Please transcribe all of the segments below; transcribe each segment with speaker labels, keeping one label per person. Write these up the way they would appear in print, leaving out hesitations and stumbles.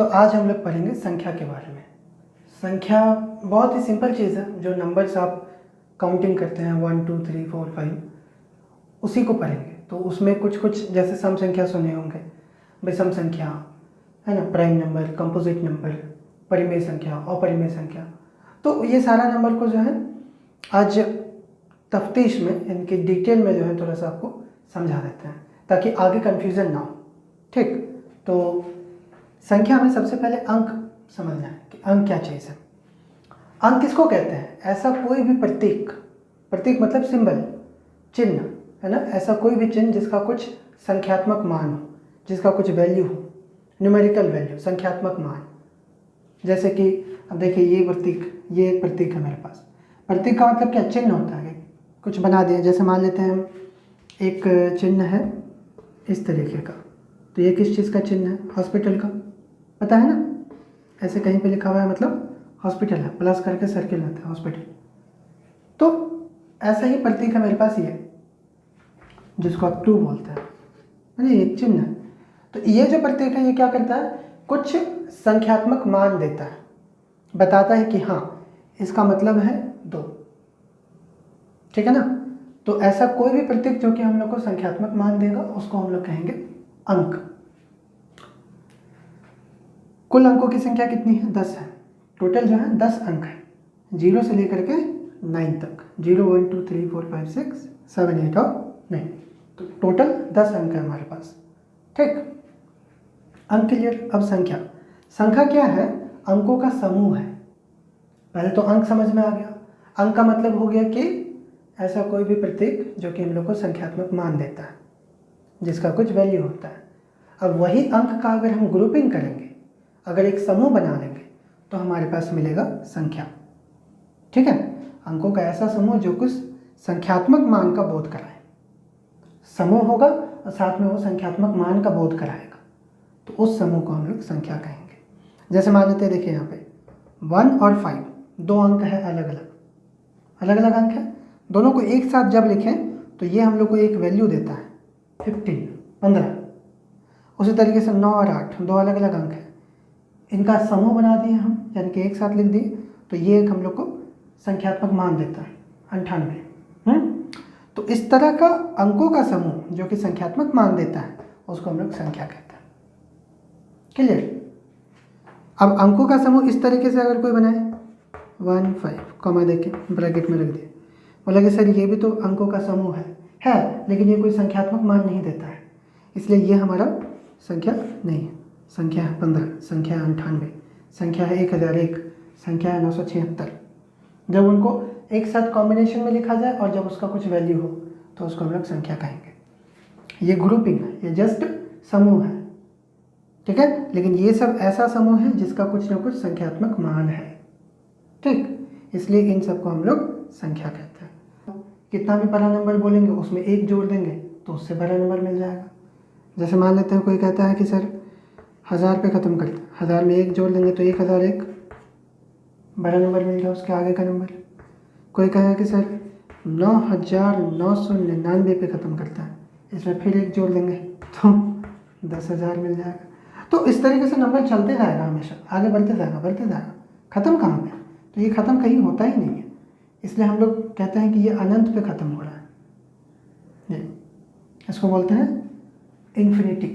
Speaker 1: तो आज हम लोग पढ़ेंगे संख्या के बारे में। संख्या बहुत ही सिंपल चीज़ है, जो नंबर्स आप काउंटिंग करते हैं 1 2 3 4 5 उसी को पढ़ेंगे। तो उसमें कुछ जैसे सम संख्या सुने होंगे, विषम संख्या है ना, प्राइम नंबर, कंपोजिट नंबर, परिमेय संख्या, अपरिमेय संख्या। तो ये सारा नंबर को जो है आज तफ्तीश में इनकी डिटेल में जो है थोड़ा सा आपको समझा देते हैं ताकि आगे कन्फ्यूज़न ना हो। ठीक, तो संख्या में सबसे पहले अंक समझना है कि अंक क्या चीज़ है। अंक किसको कहते हैं? ऐसा कोई भी प्रतीक, प्रतीक मतलब सिंबल, चिन्ह है ना, ऐसा कोई भी चिन्ह जिसका कुछ संख्यात्मक मान हो, जिसका कुछ वैल्यू हो, न्यूमेरिकल वैल्यू, संख्यात्मक मान। जैसे कि अब देखिए ये प्रतीक, ये एक प्रतीक है मेरे पास। प्रतीक का मतलब क्या? चिन्ह होता है, कुछ बना दिया। जैसे मान लेते हैं हम एक चिन्ह है इस तरीके का, तो ये किस चीज़ का चिन्ह है? हॉस्पिटल का, पता है ना, ऐसे कहीं पे लिखा हुआ है मतलब हॉस्पिटल है, प्लस करके सर्किल आता है हॉस्पिटल। तो ऐसा ही प्रतीक है मेरे पास ये, जिसको आप 2 बोलते हैं, है ना, एक चिन्ह है। तो ये जो प्रतीक है ये क्या करता है? कुछ संख्यात्मक मान देता है, बताता है कि हाँ इसका मतलब है 2, ठीक है ना। तो ऐसा कोई भी प्रतीक जो कि हम लोग को संख्यात्मक मान देगा उसको हम लोग कहेंगे अंक। कुल अंकों की संख्या कितनी है? 10 है। टोटल जो है 10 अंक है, 0 से लेकर के 9 तक। 0 1 2 3 4 5 6 7 8 और 9। तो टोटल 10 अंक है हमारे पास। ठीक, अंक क्लियर। अब संख्या, संख्या क्या है? अंकों का समूह है। पहले तो अंक समझ में आ गया। अंक का मतलब हो गया कि ऐसा कोई भी प्रतीक जो कि हम लोग को संख्यात्मक मान देता है, जिसका कुछ वैल्यू होता है। अब वही अंक का अगर हम ग्रुपिंग करेंगे, अगर एक समूह बना लेंगे, तो हमारे पास मिलेगा संख्या। ठीक है, अंकों का ऐसा समूह जो कुछ संख्यात्मक मान का बोध कराए। समूह होगा और साथ में वो संख्यात्मक मान का बोध कराएगा, तो उस समूह को हम लोग संख्या कहेंगे। जैसे मान लेते हैं, देखिए यहाँ पे 1 और 5 दो अंक है, अलग अलग अंक है। दोनों को एक साथ जब लिखें तो ये हम लोग को एक वैल्यू देता है 15। उसी तरीके से 9 और 8 दो अलग अलग अंक है, इनका समूह बना दिए हम, यानी कि एक साथ लिख दिए, तो ये एक हम लोग को संख्यात्मक मान देता है 98। तो इस तरह का अंकों का समूह जो कि संख्यात्मक मान देता है उसको हम लोग संख्या कहते हैं। क्लियर। अब अंकों का समूह इस तरीके से अगर कोई बनाए 1 5 कॉमा देके ब्रैकेट में रख दिए, बोला कि सर ये भी तो अंकों का समूह है लेकिन ये कोई संख्यात्मक मान नहीं देता है, इसलिए ये हमारा संख्या नहीं है। संख्या है 15, संख्या है 98, संख्या है 1001, संख्या है 976। जब उनको एक साथ कॉम्बिनेशन में लिखा जाए और जब उसका कुछ वैल्यू हो तो उसको हम लोग संख्या कहेंगे। ये ग्रुपिंग है, ये जस्ट समूह है, ठीक है। लेकिन ये सब ऐसा समूह है जिसका कुछ ना कुछ संख्यात्मक मान है। ठीक, इसलिए इन सबको हम लोग संख्या कहते हैं। कितना भी बड़ा नंबर बोलेंगे उसमें 1 जोड़ देंगे तो उससे बड़ा नंबर मिल जाएगा। जैसे मान लेते हैं कोई कहता है कि सर 1000 पे ख़त्म करते हैं, 1000 में 1 जोड़ देंगे तो 1001 बड़ा नंबर मिल गया, उसके आगे का नंबर। कोई कहेगा कि सर 9999 पे ख़त्म करता है, इसमें फिर 1 जोड़ देंगे तो 10,000 मिल जाएगा। तो इस तरीके से नंबर चलते जाएगा, हमेशा आगे बढ़ते जाएगा। ख़त्म कहाँ पे? तो ये ख़त्म कहीं होता ही नहीं है, इसलिए हम लोग कहते हैं कि ये अनंत पे ख़त्म हो रहा है। ये इसको बोलते हैं इन्फिनिटी।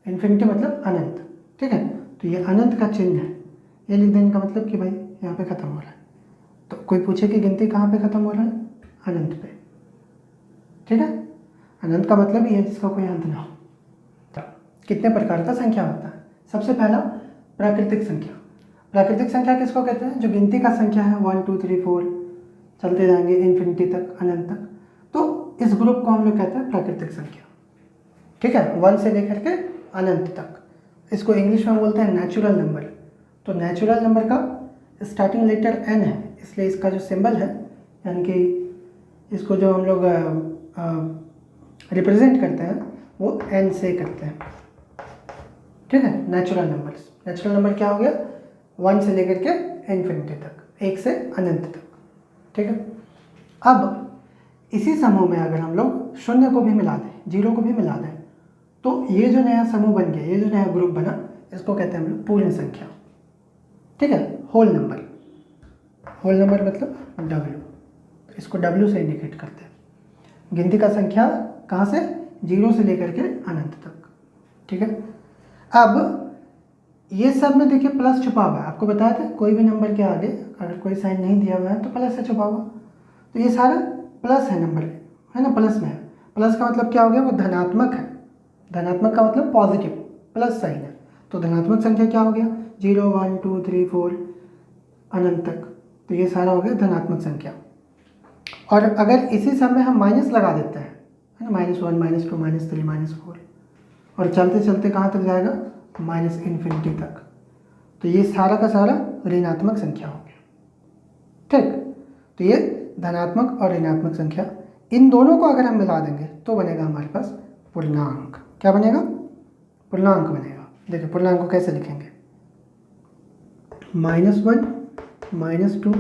Speaker 1: इन्फिनिटी मतलब अनंत, ठीक है। तो ये अनंत का चिन्ह है, ये लिख देने का मतलब कि भाई यहाँ पे ख़त्म हो रहा है। तो कोई पूछे कि गिनती कहाँ पे ख़त्म हो रहा है? अनंत पे, ठीक है। अनंत का मतलब ये है जिसका कोई अंत ना हो। तो कितने प्रकार का संख्या होता है? सबसे पहला प्राकृतिक संख्या। प्राकृतिक संख्या किसको कहते हैं? जो गिनती का संख्या है 1 2 3 4 चलते जाएंगे इन्फिनिटी तक, अनंत तक, तो इस ग्रुप को हम लोग कहते हैं प्राकृतिक संख्या, ठीक है। 1 से लेकर के अनंत तक। इसको इंग्लिश में बोलते हैं नेचुरल नंबर। तो नेचुरल नंबर का स्टार्टिंग लेटर n है, इसलिए इसका जो सिंबल है, यानी कि इसको जो हम लोग रिप्रेजेंट करते हैं वो n से करते हैं, ठीक है। नेचुरल नंबर्स, नेचुरल नंबर क्या हो गया? 1 से लेकर के इन्फिनिटी तक, 1 से अनंत तक, ठीक है। अब इसी समूह में अगर हम लोग शून्य को भी मिला दें, 0 को भी मिला दें, तो ये जो नया समूह बन गया, ये जो नया ग्रुप बना, इसको कहते हैं हम लोग पूर्ण संख्या। ठीक है, होल नंबर, होल नंबर मतलब डब्ल्यू, इसको डब्ल्यू से इंडिकेट करते हैं। गिनती का संख्या कहाँ से, 0 से लेकर के अनंत तक। ठीक है, अब ये सब में देखिए प्लस छुपा हुआ है, आपको बताया था कोई भी नंबर के आगे अगर कोई साइन नहीं दिया हुआ है तो प्लस से छुपा हुआ, तो ये सारा प्लस है नंबर है ना, प्लस में है। प्लस का मतलब क्या हो गया, वो धनात्मक है, धनात्मक का मतलब पॉजिटिव, प्लस साइन है, तो धनात्मक संख्या क्या हो गया, 0 1 2 3 4 अनंत तक, तो ये सारा हो गया धनात्मक संख्या। और अगर इसी सब में हम माइनस लगा देते हैं, है ना, -1 -2 -3 -4, और चलते चलते कहाँ तक जाएगा, -इन्फिनिटी तक, तो ये सारा का सारा ऋणात्मक संख्या हो गया। ठीक, तो ये धनात्मक और ऋणात्मक संख्या, इन दोनों को अगर हम मिला देंगे तो बनेगा हमारे पास पूर्णांक। क्या बनेगा, पूर्णांक बनेगा। देखिए पूर्णांक को कैसे लिखेंगे, -1 -2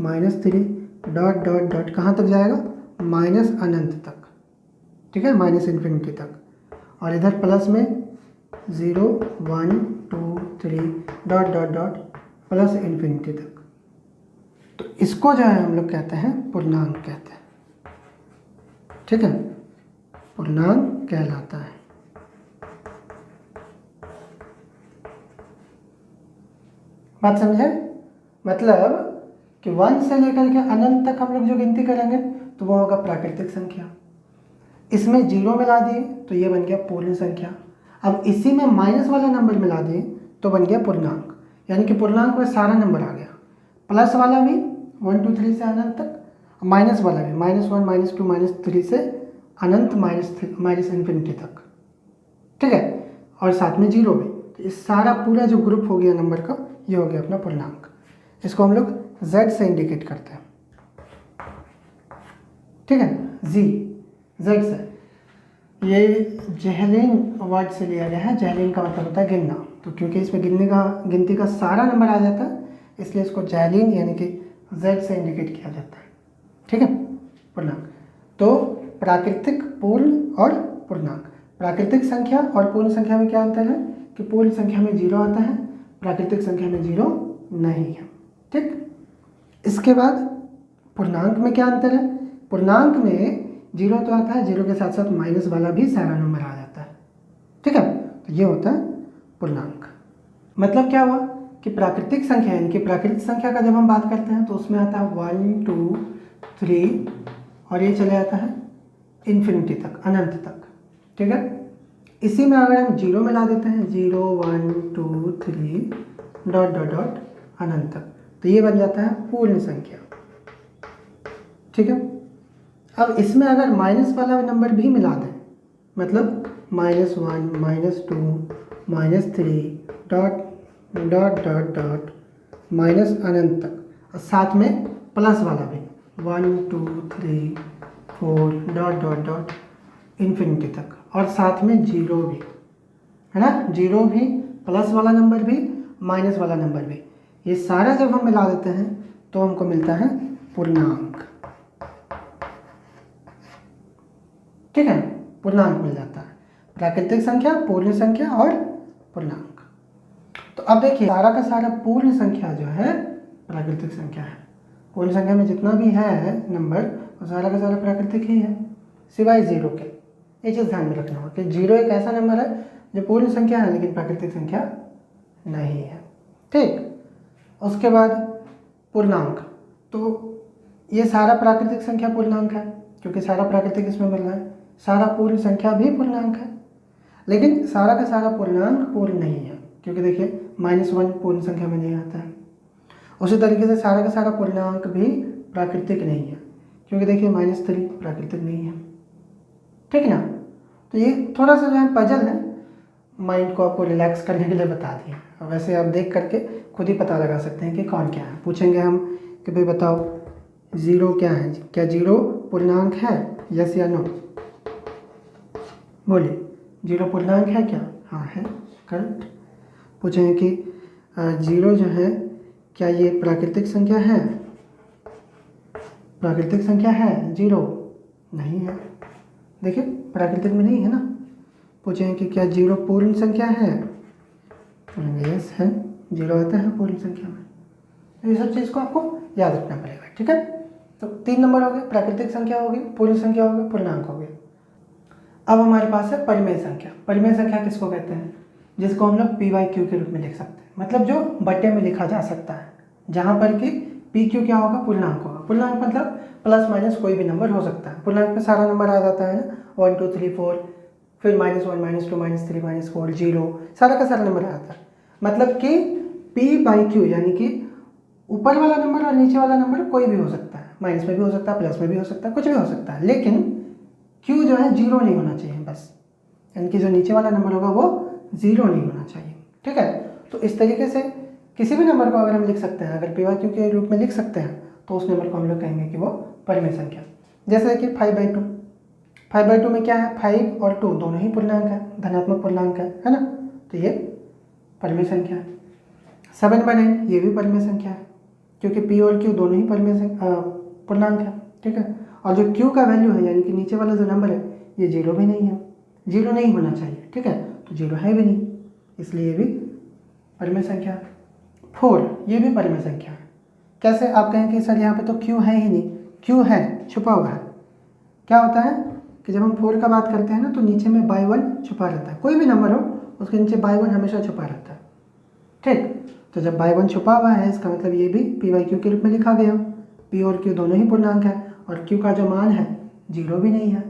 Speaker 1: -3 डॉट डॉट डॉट कहाँ तक जाएगा, माइनस अनंत तक। ठीक है, -इन्फिनिटी तक, और इधर प्लस में 0 1 2 3 dot dot dot plus infinity तक। तो इसको जो है हम लोग कहते हैं पूर्णांक कहते हैं। ठीक है, पूर्णांक कहलाता है। बात समझे, मतलब कि 1 से लेकर के अनंत तक हम लोग जो गिनती करेंगे तो वो होगा प्राकृतिक संख्या। इसमें 0 मिला दिए तो ये बन गया पूर्ण संख्या। अब इसी में माइनस वाला नंबर मिला दिए तो बन गया पूर्णांक, यानी कि पूर्णांक में सारा नंबर आ गया, प्लस वाला भी 1 2 3 से अनंत तक, माइनस वाला भी -1 -2 -3 से अनंत माइनस इन्फिनिटी तक। ठीक है, और साथ में 0 भी, तो इस सारा पूरा जो ग्रुप हो गया नंबर का, ये हो गया अपना पूर्णांक। इसको हम लोग Z से इंडिकेट करते हैं। ठीक है, Z से, ये जेहलिन वर्ड से लिया गया है। जेहलिन का मतलब होता है गिनना, तो क्योंकि इसमें गिनती का सारा नंबर आ जाता है, इसलिए इसको जेहलिन यानी कि Z से इंडिकेट किया जाता है। ठीक है, पूर्णांक। तो प्राकृतिक, पूर्ण और पूर्णांक। प्राकृतिक संख्या और पूर्ण संख्या में क्या अंतर है कि पूर्ण संख्या में 0 आता है, प्राकृतिक संख्या में 0 नहीं है। ठीक, इसके बाद पूर्णांक में क्या अंतर है, पूर्णांक में 0 तो आता है, 0 के साथ साथ माइनस वाला भी सारा नंबर आ जाता है। ठीक है, तो ये होता है पूर्णांक। मतलब क्या हुआ कि प्राकृतिक संख्या, यानी कि प्राकृतिक संख्या का जब हम बात करते हैं तो उसमें आता है 1 2 3 और ये चले जाता है इन्फिनिटी तक, अनंत तक। ठीक है, इसी में अगर हम 0 मिला देते हैं, 0 1 2 3 डॉट डॉट डॉट अनंत तक, तो ये बन जाता है पूर्ण संख्या। ठीक है, अब इसमें अगर माइनस वाला नंबर भी मिला दें, मतलब -1 -2 -3 dot dot dot dot minus अनंत तक, और साथ में प्लस वाला भी 1 2 3 4 डॉट डॉट डॉट इन्फिनिटी तक, और साथ में 0 भी, है ना, 0 भी, प्लस वाला नंबर भी, माइनस वाला नंबर भी, ये सारा जब हम मिला देते हैं तो हमको मिलता है पूर्णांक। ठीक है, पूर्णांक मिल जाता है, प्राकृतिक संख्या, पूर्ण संख्या और पूर्णांक। तो अब देखिए सारा का सारा पूर्ण संख्या जो है प्राकृतिक संख्या है। पूर्ण संख्या में जितना भी है नंबर वो सारा का सारा प्राकृतिक ही है, सिवाय 0 के। ये चीज़ ध्यान में रखना होगा कि 0 एक ऐसा नंबर है जो पूर्ण संख्या है लेकिन प्राकृतिक संख्या नहीं है। ठीक, उसके बाद पूर्णांक, तो ये सारा प्राकृतिक संख्या पूर्णांक है क्योंकि सारा प्राकृतिक इसमें मिल रहा है, सारा पूर्ण संख्या भी पूर्णांक है, लेकिन सारा का सारा पूर्णांक पूर्ण नहीं है क्योंकि देखिए -1 पूर्ण संख्या में नहीं आता है। उसी तरीके से सारा का सारा पूर्णांक भी प्राकृतिक नहीं है क्योंकि देखिए -3 प्राकृतिक नहीं है। ठीक ना, तो ये थोड़ा सा जो है पजल है, माइंड को आपको रिलैक्स करने के लिए बता दिए। और वैसे आप देख करके खुद ही पता लगा सकते हैं कि कौन क्या है। पूछेंगे हम कि भाई बताओ 0 क्या है, क्या 0 पूर्णांक है, यस या नो, बोलिए 0 पूर्णांक है क्या, हाँ है, करेक्ट। पूछेंगे कि 0 जो है क्या ये प्राकृतिक संख्या है, प्राकृतिक संख्या है 0, नहीं है, देखिए प्राकृतिक में नहीं है ना। पूछेंगे कि क्या 0 पूर्ण संख्या है, यस है, 0 आता है पूर्ण संख्या में। ये सब चीज़ को आपको याद रखना पड़ेगा, ठीक है। तो 3 नंबर हो गए, प्राकृतिक संख्या हो गई, पूर्ण संख्या हो गई, पूर्णांक हो गए। अब हमारे पास है परिमेय संख्या। परिमेय संख्या किसको कहते हैं? जिसको हम लोग p/q के रूप में लिख सकते हैं, मतलब जो बटे में लिखा जा सकता है, जहाँ पर कि pq क्या होगा? पूर्णांक होगा। पूर्णांक मतलब प्लस माइनस कोई भी नंबर हो सकता है। पूर्णांक में सारा नंबर आ जाता है ना, 1 2 3 4, फिर -1 -2 -3 -4 0, सारा का सारा नंबर आ जाता है। मतलब कि p/q यानी कि ऊपर वाला नंबर और नीचे वाला नंबर कोई भी हो सकता है, माइनस में भी हो सकता है, प्लस में भी हो सकता है, कुछ भी हो सकता है, लेकिन q जो है 0 नहीं होना चाहिए बस, यानी कि जो नीचे वाला नंबर होगा वो 0 नहीं होना चाहिए, ठीक है। तो इस तरीके से किसी भी नंबर को अगर हम लिख सकते हैं, अगर p/q के रूप में लिख सकते हैं, तो उस नंबर को हम लोग कहेंगे कि वो परिमेय संख्या। जैसे कि 5/2, 5/2 में क्या है? 5 और 2 दोनों ही पूर्णांक है, धनात्मक पूर्णांक है ना, तो ये परिमेय संख्या है। 7/9 ये भी परिमेय संख्या है, क्योंकि p और q दोनों ही परिमेय पूर्णांक है, ठीक है। और जो q का वैल्यू है, यानी कि नीचे वाला जो नंबर है, ये 0 भी नहीं है, 0 नहीं होना चाहिए, ठीक है। तो 0 है भी नहीं, इसलिए ये भी परिमेय संख्या है। 4 ये भी परिमेय संख्या है। कैसे? आप कहेंगे सर यहाँ पे तो q है ही नहीं। q है, छुपा हुआ है। क्या होता है कि जब हम 4 का बात करते हैं ना, तो नीचे में by1 छुपा रहता है। कोई भी नंबर हो उसके नीचे by1 हमेशा छुपा रहता है, ठीक। तो जब by1 छुपा हुआ है, इसका मतलब ये भी p/q के रूप में लिखा गया। p और q दोनों ही पूर्णांक है, और q का जो मान है 0 भी नहीं है।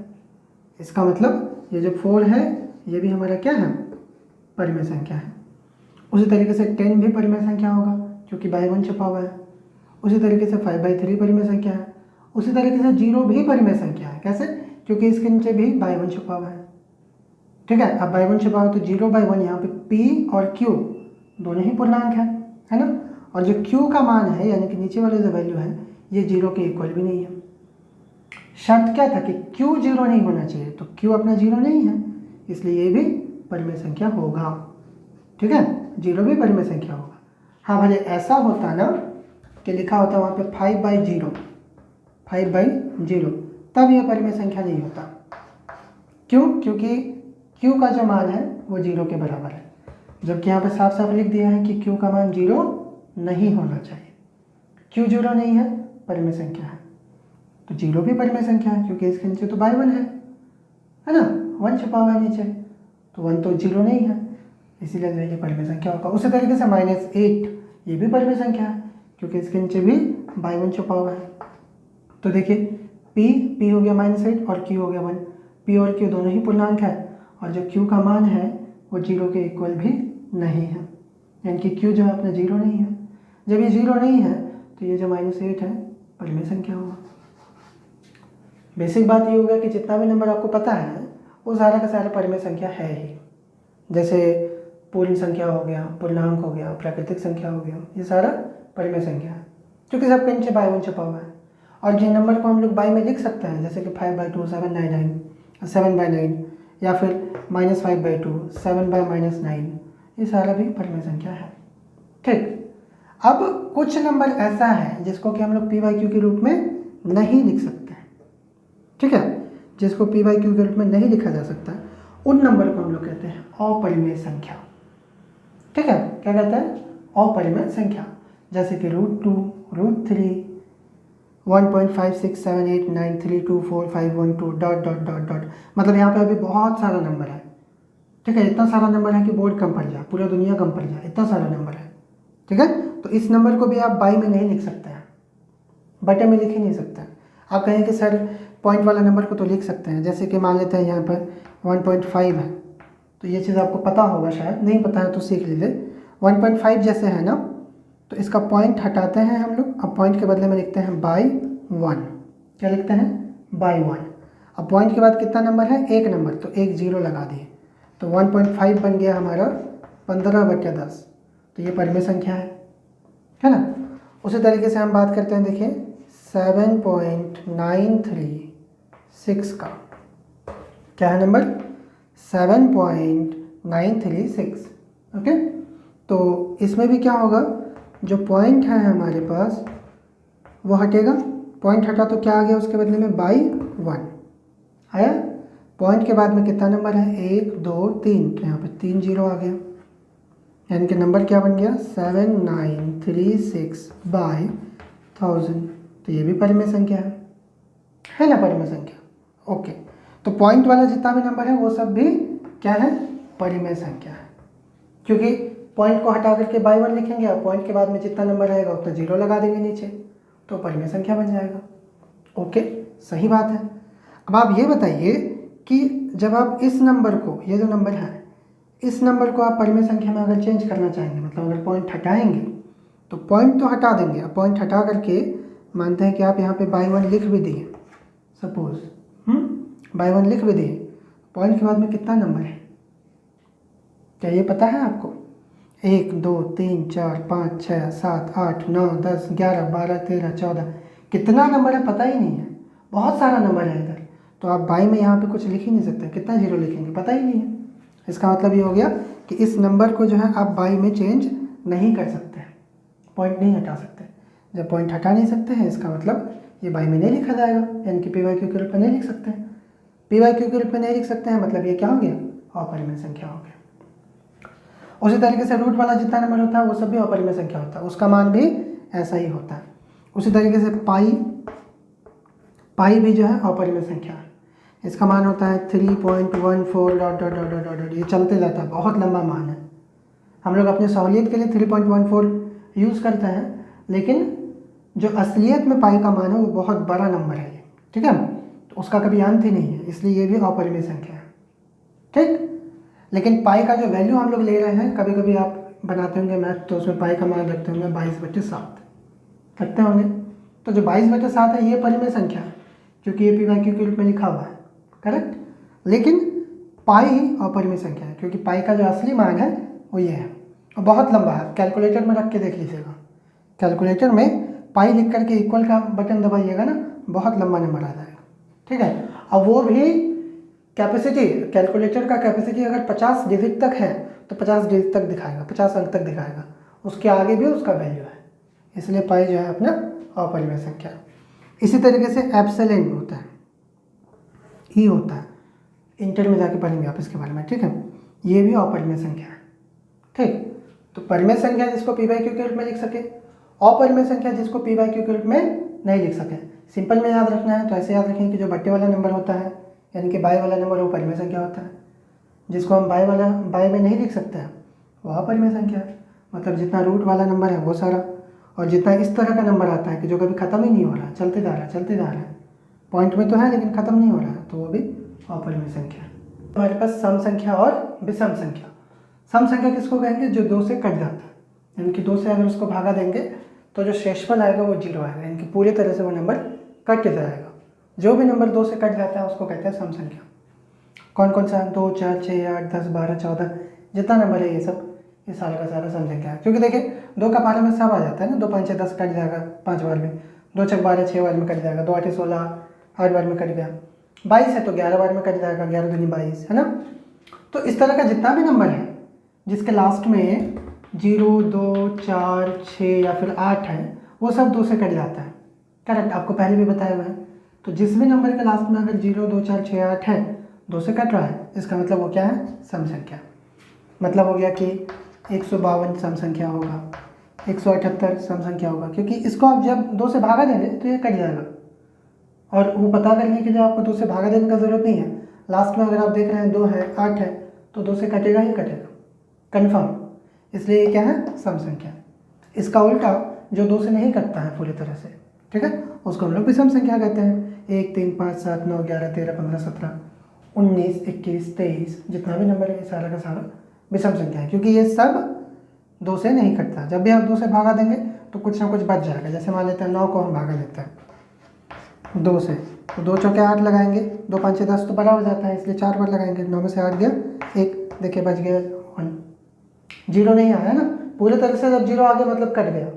Speaker 1: इसका मतलब ये जो 4 है, ये भी हमारा क्या है? परिमेय संख्या है। उसी तरीके से 10 भी परिमेय संख्या होगा, क्योंकि by1 छुपा हुआ है। उसी तरीके से 5/3 परिमेय संख्या है। उसी तरीके से 0 भी परिमेय संख्या है। कैसे? क्योंकि इसके नीचे भी by1 छुपा हुआ है, ठीक है। अब by1 छुपा हुआ तो 0/1 यहाँ पे p और q दोनों ही पूर्णांक है ना। और जो q का मान है, यानी कि नीचे वाले जो वैल्यू है, ये 0 के इक्वल भी नहीं है। शर्त क्या था कि q 0 नहीं होना चाहिए, तो q अपना 0 नहीं है, इसलिए ये भी परिमेय संख्या होगा, ठीक है। 0 भी परिमेय संख्या होगा। हाँ भले ऐसा होता ना कि लिखा होता वहाँ पे 5/0, 5/0, तब यह परिमेय संख्या नहीं होता। क्यों? क्योंकि q का जो मान है वो 0 के बराबर है, जबकि यहाँ पे साफ साफ लिख दिया है कि q का मान 0 नहीं होना चाहिए। q 0 नहीं है, परिमेय संख्या है, तो 0 भी परिमेय संख्या है, क्योंकि इसके नीचे तो by1 है ना, 1 छुपा हुआ है नीचे, तो 1 तो 0 नहीं है, इसीलिए ये परिमेय संख्या होगा। उसी तरीके से -8 ये भी परिमेय संख्या है, क्योंकि इसके नीचे भी by1 छुपा हुआ है। तो देखिए p हो गया -8 और q हो गया 1, p और q दोनों ही पूर्णांक है, और जो q का मान है वो 0 के इक्वल भी नहीं है, यानी कि q जो है अपना 0 नहीं है। जब ये 0 नहीं है, तो ये जो -8 है परिमेय संख्या होगा। बेसिक बात ये होगा कि जितना भी नंबर आपको पता है वो सारा का सारा परिमेय संख्या है ही। जैसे पूर्ण संख्या हो गया, पूर्णांक हो गया, प्राकृतिक संख्या हो गया, ये सारा परिमेय संख्या है, क्योंकि सबके नीचे by1 छुपा हुआ है। और जिन नंबर को हम लोग बाई में लिख सकते हैं, जैसे कि 5/2 7/9, या फिर -5/2 7/-9, ये सारा भी परिमेय संख्या है, ठीक। अब कुछ नंबर ऐसा है जिसको कि हम लोग p/q के रूप में नहीं लिख सकते हैं, ठीक है। जिसको p/q के रूप में नहीं लिखा जा सकता, उन नंबर को हम लोग कहते हैं अपरिमेय संख्या, ठीक है। क्या कहते हैं? अपरिमेय संख्या। जैसे कि √2, √3, 1.5678932451 मतलब यहाँ पे अभी बहुत सारा नंबर है, ठीक है। इतना सारा नंबर है कि बोर्ड कम पड़ जाए, पूरा दुनिया कम पड़ जाए, इतना सारा नंबर है, ठीक है। तो इस नंबर को भी आप बाई में नहीं लिख सकते हैं, बटे में लिख ही नहीं सकते हैं। आप कहें कि सर पॉइंट वाला नंबर को तो लिख सकते हैं, जैसे कि मान लेते हैं यहाँ पर 1.5 है, तो ये चीज़ आपको पता होगा, शायद नहीं पता है तो सीख लीजिए। 1.5 जैसे है ना, तो इसका पॉइंट हटाते हैं हम लोग, अब पॉइंट के बदले में लिखते हैं by1। क्या लिखते हैं? by1। अब पॉइंट के बाद कितना नंबर है? एक नंबर, तो एक 0 लगा दिए, तो 1.5 बन गया हमारा 15/10, तो ये परिमेय संख्या है ना। उसी तरीके से हम बात करते हैं, देखिए 7.936 का, क्या है नंबर? 7.936, ओके। तो इसमें भी क्या होगा, जो पॉइंट है हमारे पास वो हटेगा, पॉइंट हटा तो क्या आ गया उसके बदले में by1 आया। पॉइंट के बाद में कितना नंबर है? 1 2 3, तो यहाँ पे 3 0 आ गया, यानी कि नंबर क्या बन गया 7936/1000। तो ये भी परिमेय संख्या है ना, परिमेय संख्या। ओके, तो पॉइंट वाला जितना भी नंबर है वो सब भी क्या है, परिमेय संख्या है। क्योंकि पॉइंट को हटा करके बाई 1 लिखेंगे और पॉइंट के बाद में जितना नंबर रहेगा उतना जीरो लगा देंगे नीचे, तो परिमेय संख्या बन जाएगा। ओके, सही बात है। अब आप ये बताइए कि जब आप इस नंबर को, ये जो नंबर है, इस नंबर को आप परिमेय संख्या में अगर चेंज करना चाहेंगे, मतलब अगर पॉइंट हटाएंगे, तो पॉइंट तो हटा देंगे, अब पॉइंट हटा करके मानते हैं कि आप यहाँ पे बाई 1 लिख भी दिए, सपोज बाई 1 लिख भी दिए, पॉइंट के बाद में कितना नंबर है, क्या ये पता है आपको? 1 2 3 4 5 6 7 8 9 10 11 12 13 14, कितना नंबर है पता ही नहीं है, बहुत सारा नंबर है इधर। तो आप बाई में यहाँ पे कुछ लिख ही नहीं सकते, कितना जीरो लिखेंगे पता ही नहीं है। इसका मतलब ये हो गया कि इस नंबर को जो है आप बाई में चेंज नहीं कर सकते हैं, पॉइंट नहीं हटा सकते। जब पॉइंट हटा नहीं सकते हैं, इसका मतलब ये बाई में नहीं लिखा जाएगा, यानी कि पी वाई क्यू के रूप में नहीं लिख सकते हैं। पी वाई क्यू के रूप में नहीं लिख सकते हैं, मतलब ये क्या हो गया, अपरिमेय संख्या हो गया। उसी तरीके से रूट वाला जितना नंबर होता है वो सब भी अपरिमेय संख्या होता है, उसका मान भी ऐसा ही होता है। उसी तरीके से पाई भी जो है अपरिमेय संख्या है, इसका मान होता है 3.14 dot dot dot dot dot, ये चलते जाता है, बहुत लंबा मान है। हम लोग अपनी सहूलियत के लिए 3.14 यूज़ करते हैं, लेकिन जो असलियत में पाई का मान है वो बहुत बड़ा नंबर है ये, ठीक है, तो उसका कभी अंत ही नहीं है, इसलिए ये भी अपरिमेय संख्या है, ठीक। लेकिन पाई का जो वैल्यू हम लोग ले रहे हैं, कभी कभी आप बनाते होंगे मैथ, तो उसमें पाई का मान रखते होंगे 22/7 रखते होंगे, तो जो 22/7 है ये परिमेय संख्या है, क्योंकि ये पी वाई क्यू के रूप में लिखा हुआ है, करेक्ट। लेकिन पाई ही अपरिमेय संख्या है, क्योंकि पाई का जो असली मान है वो ये है, और बहुत लंबा है। कैलकुलेटर में रख के देख लीजिएगा, कैलकुलेटर में पाई लिख करके इक्वल का बटन दबाइएगा ना, बहुत लंबा नंबर आ जाएगा, ठीक है। अब वो भी कैपेसिटी, कैलकुलेटर का कैपेसिटी अगर 50 डिजिट तक है तो 50 डिजिट तक दिखाएगा, 50 अंक तक दिखाएगा, उसके आगे भी उसका वैल्यू है, इसलिए पाई जो है अपना अपरिमेय संख्या। इसी तरीके से एप्सिलॉन होता है, ई होता है, इंटर में जाके पढ़ेंगे आप इसके बारे में, ठीक है, ये भी अपरिमेय संख्या है, ठीक। तो परिमेय संख्या जिसको पी वाई क्यू के रूप में लिख सके, अपरिमेय संख्या जिसको पी वाई क्यू के रूप में नहीं लिख सके। सिंपल में याद रखना है तो ऐसे याद रखें कि जो बट्टे वाला नंबर होता है, यानी कि बाई वाला नंबर, वो परिमेय संख्या होता है। जिसको हम बाई में नहीं लिख सकते हैं वो अपरिमेय संख्या है, मतलब जितना रूट वाला नंबर है वो सारा, और जितना इस तरह का नंबर आता है कि जो कभी ख़त्म ही नहीं हो रहा है, चलते जा रहा है चलते जा रहा है, पॉइंट में तो है लेकिन ख़त्म नहीं हो रहा है, तो वो भी अपरिमेय संख्या है। हमारे पास सम संख्या और विषम संख्या। सम संख्या किसको कहेंगे, जो 2 से कट जाता है, यानी कि 2 से अगर उसको भागा देंगे तो जो शेषफल आएगा वो 0 आएगा, यानी कि पूरी तरह से वो नंबर कट जाएगा। जो भी नंबर 2 से कट जाता है उसको कहते हैं सम संख्या। कौन कौन सा, 2 4 6 8 10 12 14, जितना नंबर है ये सब, ये सारा का सारा सम संख्या है। क्योंकि देखिए 2 का पारा में सब आ जाता है ना, 2 5 6 10 कट जाएगा 5 बार में, 2 6 12 6 बार में कट जाएगा, 2 8 16 8 बार में कट गया, 22 है तो 11 बार में कट जाएगा, 11 दूनी 22, है ना। तो इस तरह का जितना भी नंबर है जिसके लास्ट में 0 2 4 6 या फिर 8 है, वो सब 2 से कट जाता है, करेक्ट, आपको पहले भी बताया हुआ है। तो जिस भी नंबर के लास्ट में अगर 0 2 4 6 8 है, 2 से कट रहा है, इसका मतलब वो क्या है, सम संख्या। मतलब हो गया कि 152 सम संख्या होगा, 178 सम संख्या होगा, क्योंकि इसको आप जब 2 से भागा देंगे तो ये कट जाएगा। और वो पता करने के लिए आपको 2 से भागा देने का ज़रूरत नहीं है, लास्ट में अगर आप देख रहे हैं 2 है 8 है तो 2 से कटेगा ही कटेगा, कन्फर्म। इसलिए ये क्या है, सम संख्या। इसका उल्टा जो 2 से नहीं कटता है पूरी तरह से, ठीक है, उसको हम लोग विषम संख्या कहते हैं। 1 3 5 7 9 11 13 15 17 19 21 23, जितना भी नंबर है सारा का सारा विषम संख्या है, क्योंकि ये सब 2 से नहीं कटता। जब भी आप 2 से भागा देंगे तो कुछ ना कुछ बच जाएगा। जैसे मान लेते हैं 9 को हम भागा देते हैं 2 से, तो 2 चौके 8 लगाएंगे, 2 5 6 10 तो बड़ा हो जाता है, इसलिए 4 बार लगाएंगे, 9 में से 8 गया 1, देखिए बच गया 1। 0 नहीं आया ना, पूरे तरह से जब 0 आ गया मतलब कट गया,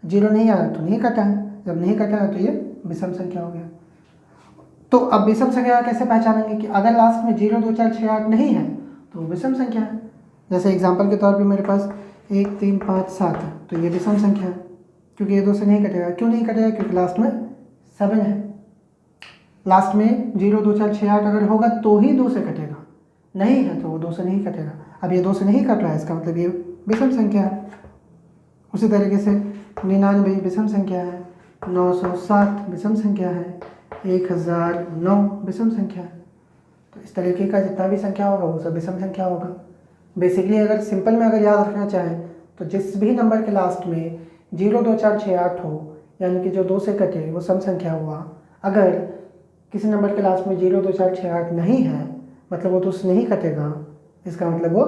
Speaker 1: 0 नहीं आया तो नहीं कटा है, जब नहीं कटा है तो ये विषम संख्या हो गया। तो अब विषम संख्या कैसे पहचानेंगे कि अगर लास्ट में 0 2 4 6 8 नहीं है तो वो विषम संख्या है। जैसे एग्जांपल के तौर पे मेरे पास 1 3 5 7 है, तो ये विषम संख्या है, क्योंकि ये 2 से नहीं कटेगा। क्यों नहीं कटेगा, क्योंकि लास्ट में 7 है। लास्ट में 0 2 4 6 8 अगर होगा तो ही 2 से कटेगा, नहीं है तो वो 2 से नहीं कटेगा। अब ये 2 से नहीं कट रहा है, इसका मतलब ये विषम संख्या है। उसी तरीके से 99 विषम संख्या है, 907 विषम संख्या है, 1009 विषम संख्या है। तो इस तरीके का जितना भी संख्या होगा वो सब विषम संख्या होगा। बेसिकली अगर सिंपल में अगर याद रखना चाहें तो जिस भी नंबर के लास्ट में 0 2 4 6 8 हो, यानी कि जो 2 से कटे वो सम संख्या हुआ। अगर किसी नंबर के लास्ट में 0 2 4 6 8 नहीं है, मतलब वो 2 से नहीं कटेगा, इसका मतलब वो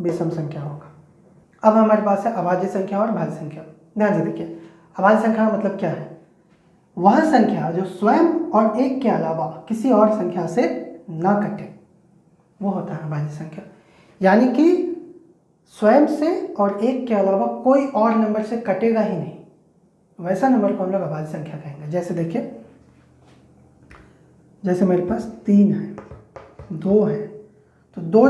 Speaker 1: विषम संख्या होगा। अब हमारे पास है अभाज्य संख्या और भाज्य संख्या। ध्यान से देखिए, अभाज्य संख्या मतलब क्या है? वह संख्या जो स्वयं और एक के अलावा किसी और संख्या से ना कटे, वो होता है अभाज्य संख्या। यानी कि स्वयं से और एक के अलावा कोई और नंबर से कटेगा ही नहीं, वैसा नंबर को हम लोग अभाज्य संख्या कहेंगे। जैसे देखिए, जैसे मेरे पास 3 है, 2 है, तो 2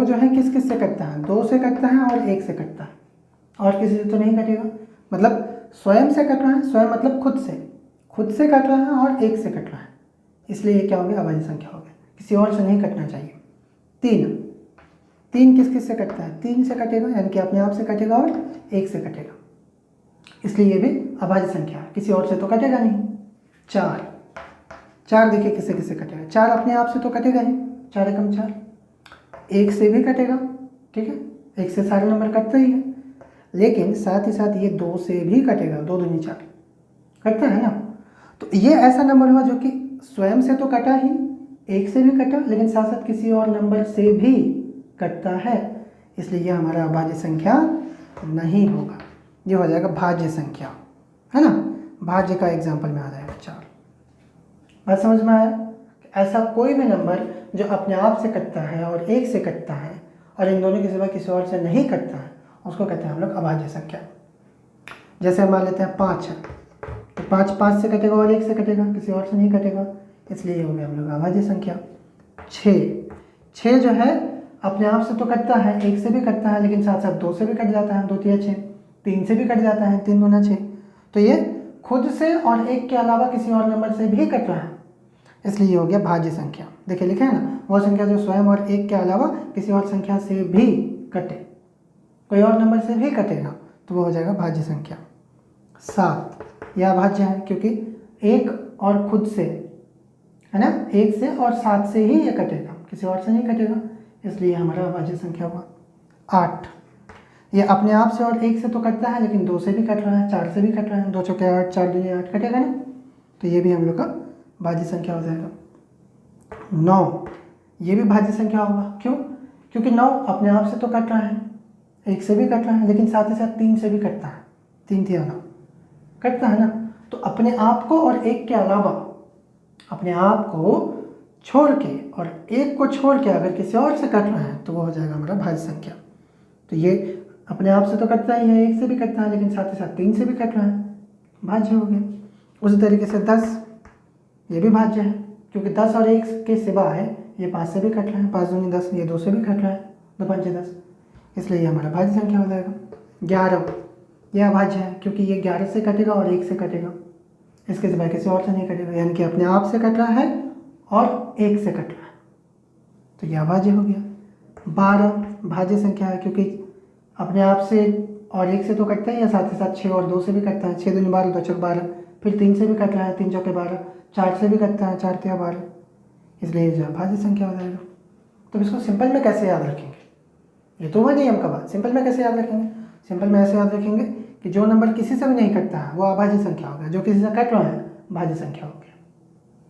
Speaker 1: जो है किस किस से कटता है? 2 से कटता है और 1 से कटता है, और किसी से तो नहीं कटेगा। मतलब स्वयं से कट रहा है, स्वयं मतलब खुद से कट रहा है और 1 से कट रहा है, इसलिए ये क्या हो गया? अभाज्य संख्या हो गया, किसी और से नहीं कटना चाहिए। 3 किस किस से कटता है? 3 से कटेगा, यानी कि अपने आप से कटेगा और 1 से कटेगा, इसलिए ये भी अभाज्य संख्या है, किसी और से तो कटेगा नहीं। 4 देखिए किससे किससे कटेगा? 4 अपने आप से तो कटेगा ही, 4 एकम 4, 1 से भी कटेगा, ठीक है, 1 से सारे नंबर कटते ही है, लेकिन साथ ही साथ ये 2 से भी कटेगा, 2 दूनी 4 कटता है ना। तो ये ऐसा नंबर हुआ जो कि स्वयं से तो कटा ही, 1 से भी कटा, लेकिन साथ साथ किसी और नंबर से भी कटता है, इसलिए ये हमारा अभाज्य संख्या नहीं होगा, ये हो जाएगा भाज्य संख्या, है ना। भाज्य का एग्जाम्पल में आ जाएगा 4। बात समझ में आया? ऐसा कोई भी नंबर जो अपने आप से कटता है और 1 से कटता है और इन दोनों के सिवा किसी और से नहीं कटता है, उसको कहते हैं हम लोग अभाज्य संख्या। जैसे हम मान लेते हैं 5 है, तो 5 से कटेगा और 1 से कटेगा, किसी और से नहीं कटेगा, इसलिए ये हो गया हम लोग अभाज्य संख्या। 6 जो है अपने आप से तो कटता है, 1 से भी कटता है, लेकिन साथ साथ 2 से भी कट जाता है, 2 3 6, 3 से भी कट जाता है, 3 दूना 6, तो ये खुद से और 1 के अलावा किसी और नंबर से भी कट रहा है, इसलिए ये हो गया भाज्य संख्या। देखिए लिखे है ना, वो संख्या जो स्वयं और 1 के अलावा किसी और संख्या से भी कटे, कोई और नंबर से भी कटेगा, तो वो हो जाएगा भाज्य संख्या। 7 यह अभाज्य है, क्योंकि 1 और खुद से, है ना, 1 से और 7 से ही ये कटेगा, किसी और से नहीं कटेगा, इसलिए हमारा अभाज्य संख्या हुआ। 8 ये अपने आप से और 1 से तो कटता है, लेकिन 2 से भी कट रहा है, 4 से भी कट रहा है, 2 चौके 8, 4 दूनी 8 कटेगा ना, तो ये भी हम लोग का भाज्य संख्या हो जाएगा। 9 ये भी भाज्य संख्या होगा, क्यों? क्योंकि 9 अपने आप से तो कट रहा है, 1 से भी कट रहा है, लेकिन साथ ही साथ 3 से भी कटता है, 3 3 9 कटता है ना, तो अपने आप को और 1 के अलावा, अपने आप को छोड़ के और 1 को छोड़ के अगर किसी और से कट रहा है, तो वो हो जाएगा हमारा भाज्य संख्या। तो ये अपने आप से तो कटता ही है, 1 से भी कटता है, लेकिन साथ ही साथ 3 से भी कट रहा है, भाज्य हो गया। उसी तरीके से 10 ये भी भाज्य है, क्योंकि 10 और 1 के सिवा है, ये 5 से भी कट रहा है, 5 दूनी 10, ये 2 से भी कट रहा है, 2 5 10, इसलिए ये हमारा भाज्य संख्या हो जाएगा। 11 यह अभाज्य है, क्योंकि ये 11 से कटेगा और 1 से कटेगा, इसके सिवा किसी और से नहीं कटेगा, यानी कि अपने आप से कट रहा है और 1 से कट रहा है, तो यह अभाज्य हो गया। 12 भाज्य संख्या है, क्योंकि अपने आप से और 1 से तो कटता ही है, साथ ही साथ 6 और 2 से भी कटता है, 6 दूनी 12, 2 चौक 12, फिर 3 से भी कट रहा है, 3 चौके 12, 4 से भी कटता है, 4 3 12, इसलिए जो भाज्य संख्या हो जाएगा। तो इसको सिंपल में कैसे याद रखेंगे? ये तो हुआ नियम का बात, सिंपल में कैसे याद रखेंगे? सिंपल में ऐसे याद रखेंगे कि जो नंबर किसी से भी नहीं कटता है वो अभाज्य संख्या हो गया, जो किसी से कट रहा है भाज्य संख्या हो गया,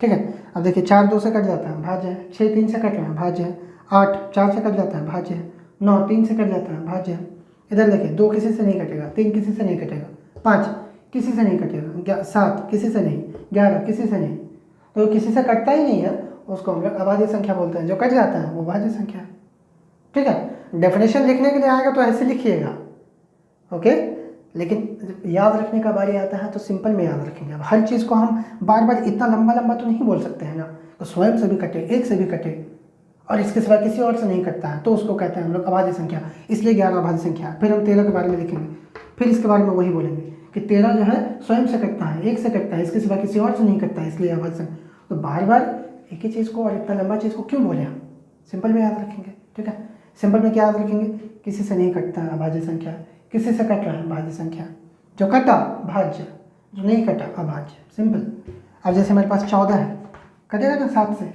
Speaker 1: ठीक है। अब देखिए 4 2 से कट जाता है, भाज्य है। 6 3 से कट रहा है, भाज्य है। 8 4 से कट जाता है, भाज्य है। 9 3 से कट जाता है, भाज्य है। इधर देखिए 2 किसी से नहीं कटेगा, 3 किसी से नहीं कटेगा, 5 किसी से नहीं कटेगा, 7 किसी से नहीं, 11 किसी से नहीं, तो किसी से कटता ही नहीं है, उसको हम लोग अभाज्य संख्या बोलते हैं। जो कट जाता है वो भाज्य संख्या है, ठीक है। डेफिनेशन लिखने के लिए आएगा तो ऐसे लिखिएगा, ओके, लेकिन याद रखने का बारी आता है तो सिंपल में याद रखेंगे। अब हर चीज़ को हम बार बार इतना लंबा लंबा तो नहीं बोल सकते हैं ना, तो स्वयं से भी कटे, 1 से भी कटे और इसके सिवा किसी और से नहीं कटता है, तो उसको कहते हैं हम लोग अभाज्य संख्या, इसलिए 11 अभाज्य संख्या। फिर हम 13 के बारे में लिखेंगे, फिर इसके बारे में वही बोलेंगे कि 13 जो है स्वयं से कटता है, 1 से कटता है, इसके सिवा किसी और से नहीं कटता है, इसलिए अभाज्य संख्या। तो बार बार एक ही चीज़ को और इतना लंबा चीज़ को क्यों बोले हम? सिंपल में याद रखेंगे, ठीक है। सिंपल में क्या याद रखेंगे, किसी से नहीं कटता है अभाज्य संख्या, किसी से कट रहा है भाज्य संख्या, जो कटा भाज्य, जो नहीं कटा अभाज्य, सिंपल। अब जैसे मेरे पास 14 है, कटेगा ना 7 से,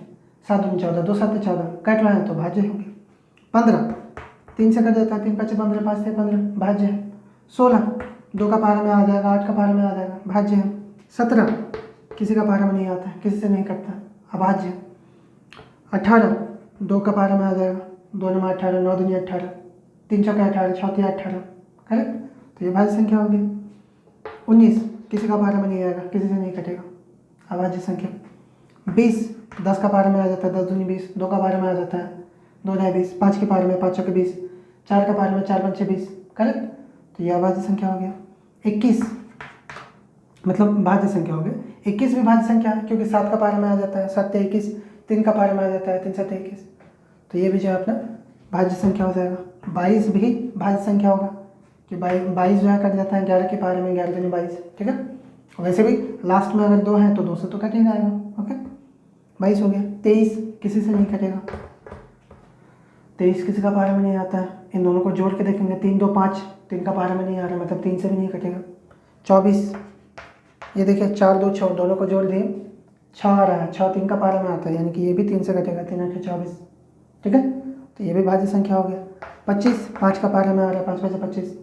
Speaker 1: 7 दूनी 14, 2 7 14, कट रहा है तो भाज्य हो गया। 15 3 से कट जाता है, 3 5 15, 5 से 15 भाज्य है। 16 2 का पारा में आ जाएगा, 8 का पारा में आ जाएगा, भाज्य है। 17 किसी का पारा में नहीं आता है, किसी से नहीं कटता, अभाज्य है। 18 2 का पारा में आ जाएगा, 2 9 18, 9 दूनी 18, 3 चौके 18, 6 3 18, करेक्ट, तो ये भाज्य संख्या होगी। 19 किसी का पारा में नहीं आएगा, किसी से नहीं कटेगा, अभाज्य संख्या। 20 10 का पारा में आ जाता है, 10 दूनी 20, 2 का पारा में आ जाता है, 2 9 20, 5 के पारा में 5 चौके 20, 4 का पारा में 4 5 20, करेक्ट, तो यह अभाज्य संख्या हो गया। 21 मतलब भाज्य संख्या हो गया। 21 भी भाज्य संख्या है क्योंकि 7 का पारा में आ जाता है, 7 21, 3 का पारा में आ जाता है, 3 7 21, तो ये भी जो है अपना भाज्य संख्या हो जाएगा। 22 भी भाज्य संख्या होगा कि 22 जो है कट जाता है 11 के पारे में, 11 दूनी 22, ठीक है। वैसे भी लास्ट में अगर 2 है तो 2 से तो कट ही जाएगा, ओके, 22 हो गया। 23 किसी से नहीं कटेगा, 23 किसी का पारा में नहीं आता है, इन दोनों को जोड़ के देखेंगे, 3 2 5, 3 का पारा में नहीं आ रहा, मतलब 3 से भी नहीं कटेगा। 24 ये देखिए 4 2 6, दोनों को जोड़ दिए 6 आ रहा है, 6 3 का पारा में आता है, यानी कि ये भी 3 से कटेगा, 3 8 24, ठीक है, तो ये भी भाज्य संख्या हो गया। 25 5 का पारा में आ रहा है, 5 5 25,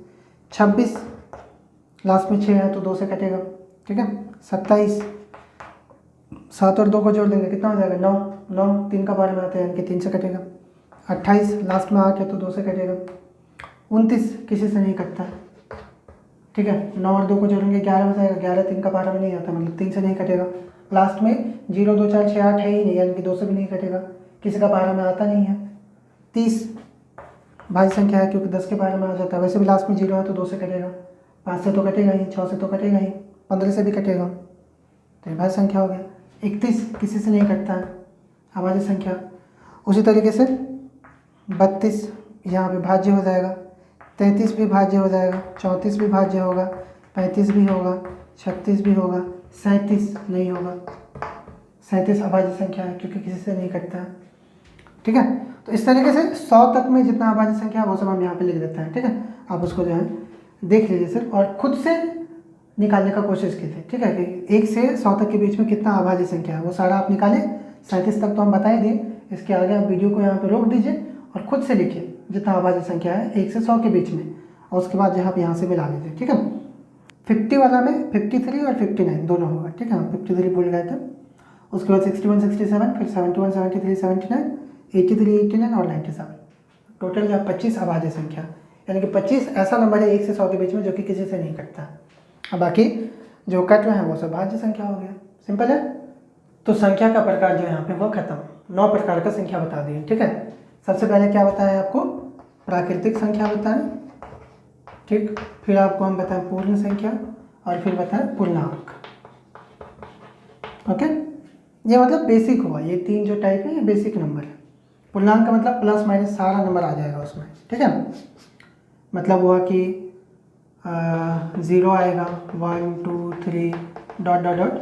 Speaker 1: 26 लास्ट में 6 है तो 2 से कटेगा, ठीक है। 27 7 और 2 को जोड़ देंगे, कितना हो जाएगा 9 9, 3 का पारा में आता है यानी कि 3 से कटेगा। 28 लास्ट में 8 है तो 2 से कटेगा। 29 किसी से नहीं कटता, ठीक है, 9 और 2 को जोड़ेंगे 11 हो जाएगा, 11 3 का पारा में नहीं आता, मतलब 3 से नहीं कटेगा। लास्ट में 0 2 4 6 8 है ही नहीं, यानी कि 2 से भी नहीं कटेगा, किसी का पारा में आता नहीं है। 30 भाज्य संख्या है क्योंकि 10 के पारा में आ जाता है, वैसे भी लास्ट में 0 है तो 2 से कटेगा, 5 से तो कटेगा ही, 6 से तो कटेगा ही, 15 से भी कटेगा, तो ये भाज्य संख्या हो गया। 31 किसी से नहीं कटता है, अभाज्य संख्या। उसी तरीके से 32 यहाँ पे भाज्य हो जाएगा, 33 भी भाज्य हो जाएगा, 34 भी भाज्य होगा, 35 भी होगा, 36 भी होगा, 37 नहीं होगा, 37 अभाज्य संख्या है क्योंकि किसी से नहीं कटता है, ठीक है। तो इस तरीके से 100 तक में जितना अभाज्य संख्या है वो सब हम यहाँ पे लिख देते हैं, ठीक है। आप उसको जो है देख लीजिए सिर्फ और खुद से निकालने का कोशिश कीजिए, ठीक है, कि 1 से 100 तक के बीच में कितना अभाज्य संख्या है वो सारा आप निकालें। 37 तक तो हम बता ही दिए, इसके आगे आप वीडियो को यहाँ पे रोक दीजिए और खुद से लिखिए जितना अभाज्य संख्या है 1 से 100 के बीच में, और उसके बाद जो आप यहाँ से मिला लीजिए, ठीक है। 50 वाला में 53 और 59 दोनों होगा, ठीक है, हम 53 भूल गए थे। उसके बाद 61 67, फिर 71 73 79, 83 89 और 97, टोटल जो 25 अभाज्य संख्या, यानी कि 25 ऐसा नंबर है 1 से 100 के बीच में जो कि किसी से नहीं कटता। अब बाकी जो कट रहे हैं वो सब भाज्य संख्या हो गया, सिंपल है। तो संख्या का प्रकार जो यहाँ पे वो खत्म, 9 प्रकार का संख्या बता दिए, ठीक है। सबसे पहले क्या बताया आपको, प्राकृतिक संख्या बताएं, ठीक, फिर आपको हम बताएं पूर्ण संख्या, और फिर बताएं पूर्णांक, ओके। ये मतलब बेसिक हुआ, ये 3 जो टाइप है ये बेसिक नंबर है। पूर्णांक का मतलब प्लस माइनस सारा नंबर आ जाएगा उसमें, ठीक है। मतलब हुआ कि 0 आएगा, 1 2 3 डॉट डॉट डॉट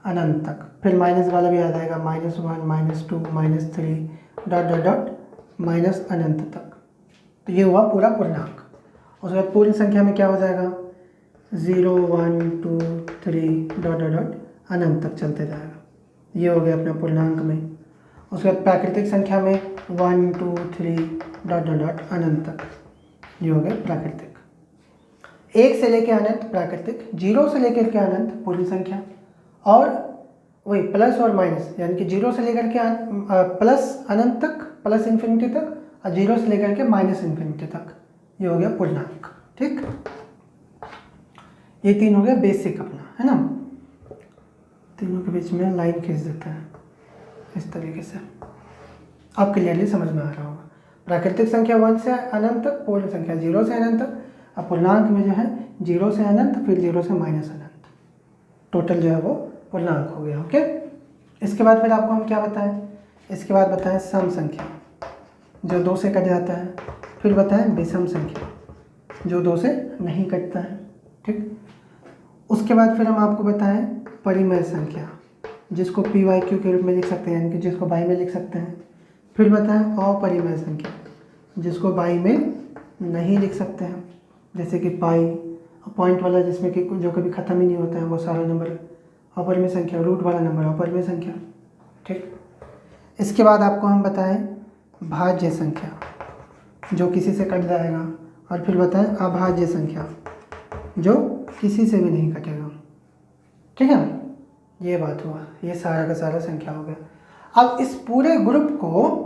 Speaker 1: अनंत तक, फिर माइनस वाला भी आ जाएगा, -1 -2 -3 डॉट डॉट डॉट माइनस अनंत तक, तो ये हुआ पूरा पूर्णांक। उसके बाद पूर्ण संख्या में क्या हो जाएगा, 0 1 2 3 डॉट डॉट डॉट अनंत तक चलते जाएगा, ये हो गया अपना पूर्णांक में। उसके बाद प्राकृतिक संख्या में 1 2 3 डॉट डॉट डॉट अनंत तक, ये हो गया प्राकृतिक। 1 से लेकर अनंत प्राकृतिक, 0 से लेकर के अनंत पूर्ण संख्या, और वही प्लस और माइनस, यानी कि 0 से लेकर के प्लस अनंत तक, प्लस इन्फिनिटी तक, और 0 से लेकर के माइनस इन्फिनिटी तक, ये हो गया पूर्णांक, ठीक। ये 3 हो गया बेसिक अपना, है ना। तीनों के बीच में लाइन खींच देते हैं इस तरीके से, आप क्लियरली समझ में आ रहा होगा। प्राकृतिक संख्या 1 से अनंत तक, पूर्ण संख्या 0 से अनंत तक, अब पूर्णांक में जो है 0 से अनंत, फिर 0 से माइनस अनंत, टोटल जो है वो पूर्णांक हो गया, ओके। इसके बाद फिर आपको हम क्या बताएं, इसके बाद बताएं सम संख्या, जो 2 से कट जाता है, फिर बताएं विषम संख्या, जो 2 से नहीं कटता है, ठीक। उसके बाद फिर हम आपको बताएं परिमेय संख्या, जिसको PYQ के रूप में लिख सकते हैं, यानी कि जिसको बाई में लिख सकते हैं। फिर बताएं अपरिमेय संख्या, जिसको बाई में नहीं लिख सकते हैं, जैसे कि पाई, पॉइंट वाला जिसमें कि जो कभी ख़त्म ही नहीं होता है वो सारा नंबर अपर में संख्या, रूट वाला नंबर अपर में संख्या। ठीक, इसके बाद आपको हम बताएं भाज्य संख्या जो किसी से कट जाएगा, और फिर बताएं अभाज्य संख्या जो किसी से भी नहीं कटेगा। ठीक है, ये बात हुआ, ये सारा का सारा संख्या हो गया। अब इस पूरे ग्रुप को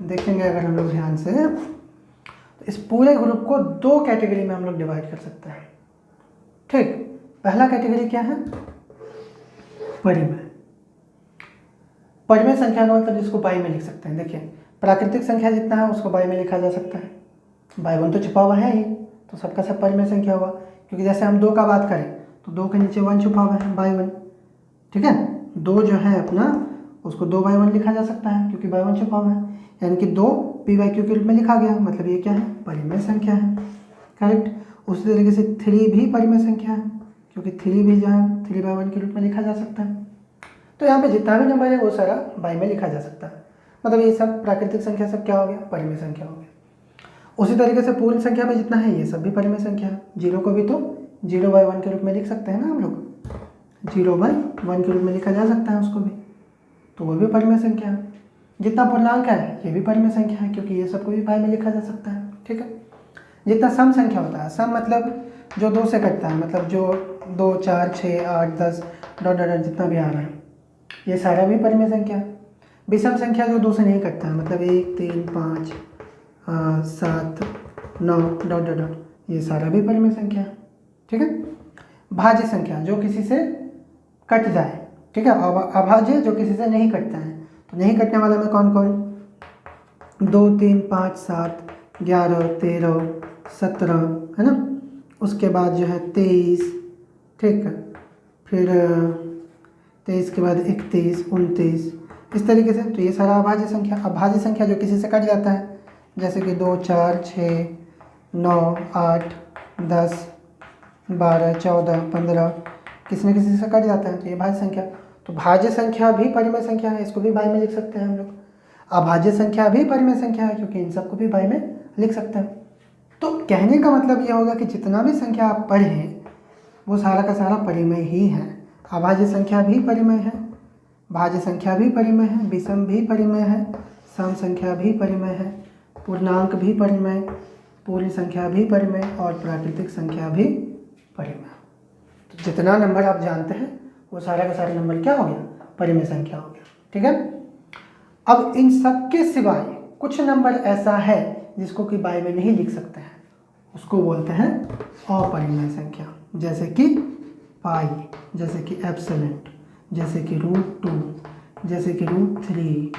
Speaker 1: देखेंगे अगर हम लोग ध्यान से, तो इस पूरे ग्रुप को दो कैटेगरी में हम लोग डिवाइड कर सकते हैं। ठीक, पहला कैटेगरी क्या है, परिमेय। परिमेय संख्या का मतलब जिसको बाई में लिख सकते हैं। देखिए, प्राकृतिक संख्या जितना है उसको बाई में लिखा जा सकता है, बाई वन तो छुपा हुआ है ही, तो सबका सब परिमेय संख्या हुआ। क्योंकि जैसे हम 2 का बात करें तो 2 के नीचे 1 छुपा हुआ है, बाई वन। ठीक है, 2 जो है अपना उसको 2 बाई 1 लिखा जा सकता है क्योंकि बाई 1 छुपा हुआ है, यानी कि 2 पी बाई क्यू के रूप में लिखा गया, मतलब ये क्या है, परिमेय संख्या है। करेक्ट। उसी तरीके से 3 भी परिमेय संख्या है क्योंकि 3 भी जो है 3 बाई 1 के रूप में लिखा जा सकता है। तो यहाँ पे जितना भी नंबर है वो सारा बाई में लिखा जा सकता है, मतलब ये सब प्राकृतिक संख्या सब क्या हो गया, परिमेय संख्या हो गया। उसी तरीके से पूर्ण संख्या में जितना है ये सब भी परिमेय संख्या है। 0 को भी तो 0 बाई 1 के रूप में लिख सकते हैं ना हम लोग, 0 बाई 1 के रूप में लिखा जा सकता है उसको भी, तो वो भी परिमेय संख्या है। जितना पूर्णांक है ये भी परिमेय संख्या है क्योंकि ये सबको भी बाई में लिखा जा सकता है। ठीक है, जितना सम संख्या होता है, सम मतलब जो 2 से कटता है, मतलब जो 2, 4, 6, 8, 10 डॉट डॉट जितना भी आ रहा है ये सारा भी परिमेय संख्या है। विषम संख्या जो 2 से नहीं कटता है, मतलब 1, 3, 5, 7, 9 डॉट डॉट डॉट, ये सारा भी परिमेय संख्या है। ठीक है, भाज्य संख्या जो किसी से कट जाए। ठीक है, अभाज्य जो किसी से नहीं कटता है। तो नहीं कटने वाला में कौन कौन, 2, 3, 5, 7, 11, 13, 17 है ना। उसके बाद जो है 23, ठीक है, फिर 23 के बाद 31, 29, इस तरीके से। तो ये सारा अभाज्य संख्या। अभाज्य संख्या जो किसी से कट जाता है, जैसे कि 2, 4, 6, 9, 8, 10, 12, 14, 15, किसी न किसी से कट जाता है, तो ये भाज्य संख्या। तो भाज्य संख्या भी परिमेय संख्या है, इसको भी बाई में लिख सकते हैं हम लोग। अभाज्य संख्या भी परिमेय संख्या है क्योंकि इन सबको भी बाई में लिख सकते हैं। तो कहने का मतलब ये होगा कि जितना भी संख्या आप पढ़ें वो सारा का सारा परिमेय ही है। अभाज्य संख्या भी परिमेय है, भाज्य संख्या भी परिमेय है, विषम भी परिमेय है, सम संख्या भी परिमेय है, पूर्णांक भी परिमेय, पूर्ण संख्या भी परिमेय और प्राकृतिक संख्या भी परिमेय। तो जितना नंबर आप जानते हैं वो सारा का सारा नंबर क्या हो गया, परिमेय संख्या हो गया। ठीक है, अब इन सब के सिवाय कुछ नंबर ऐसा है जिसको कि बाई में नहीं लिख सकते हैं, उसको बोलते हैं अपरिमेय संख्या। जैसे कि पाई, जैसे कि एप्सिलॉन, जैसे कि √2, जैसे कि √3,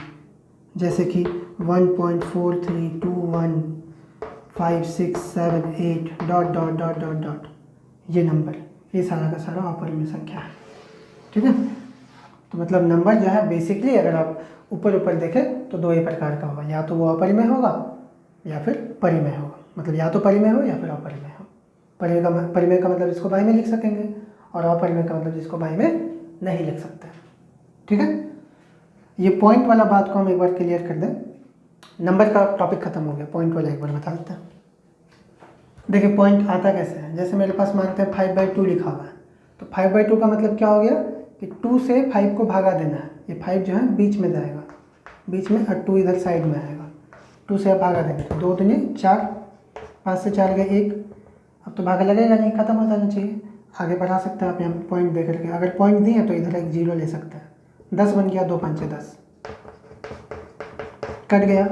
Speaker 1: जैसे कि 1.43215678 dot dot dot dot dot, ये नंबर, ये सारा का सारा अपरिमेय संख्या है। ठीक है, तो मतलब नंबर जो है बेसिकली अगर आप ऊपर ऊपर देखें तो 2 ही प्रकार का होगा, या तो वो अपरिमेय होगा या फिर परिमेय होगा। मतलब या तो परिमेय हो या फिर अपरिमेय हो। परिमेय का मतलब इसको बाई में लिख सकेंगे और अपरिमेय का मतलब जिसको बाई में नहीं लिख सकते। ठीक है, ये पॉइंट वाला बात को हम एक बार क्लियर कर दें। नंबर का टॉपिक खत्म हो गया, पॉइंट वाला एक बार बता देते हैं। देखिए पॉइंट आता कैसे है, जैसे मेरे पास मानते हैं 5/2 लिखा हुआ है, तो 5/2 का मतलब क्या हो गया कि 2 से 5 को भागा देना है। ये 5 जो है बीच में जाएगा, बीच में, और 2 इधर साइड में आएगा। 2 से आप भागा देंगे तो 2 दूनी 4, 5 से 4 गए 1। अब तो भागा लगेगा नहीं, खत्म हो जाना चाहिए। आगे बढ़ा सकते हैं आप यहाँ पॉइंट दे करके, अगर पॉइंट दिए तो इधर एक 0 ले सकते हैं। 10 बन गया, 2 5 10, कट गया।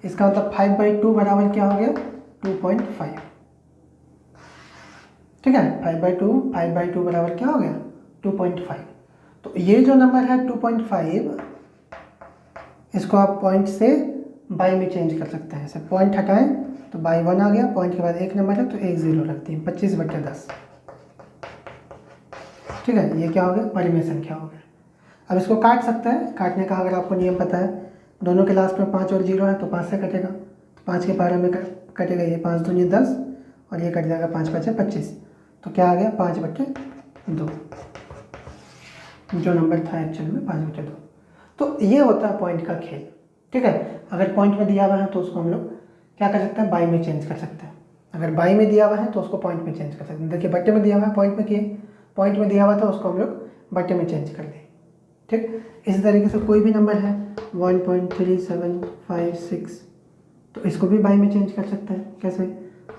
Speaker 1: इसका मतलब 5/2 बराबर क्या हो गया, 2.5। ठीक है, 5/2 बराबर क्या हो गया, 2.5। तो ये जो नंबर है 2.5, इसको आप पॉइंट से बाई में चेंज कर सकते हैं। ऐसे पॉइंट हटाएं तो बाई 1 आ गया, पॉइंट के बाद एक नंबर है तो एक 0 रखते हैं, 25/10। ठीक है, ये क्या हो गया, परिमेय संख्या हो गया। अब इसको काट सकते हैं। काटने का अगर आपको नियम पता है, दोनों के लास्ट में 5 और 0 है तो 5 से कटेगा, तो 5 के पारे में कटेगा, ये 5 दूनी 10 और ये कट जाएगा 5 5 25, तो क्या आ गया 5/2, जो नंबर था एक्चुअल में 5/2। तो ये होता है पॉइंट का खेल। ठीक है, अगर पॉइंट में दिया हुआ है तो उसको हम लोग क्या कर सकते हैं, बाई में चेंज कर सकते हैं। अगर बाई में दिया हुआ है तो उसको पॉइंट में चेंज कर सकते हैं। देखिए बट्टे में दिया हुआ है, पॉइंट में किए, पॉइंट में दिया हुआ था उसको हम लोग बट्टे में चेंज कर दें। ठीक, इसी तरीके से कोई भी नंबर है 1.3756, तो इसको भी बाई में चेंज कर सकते हैं। कैसे,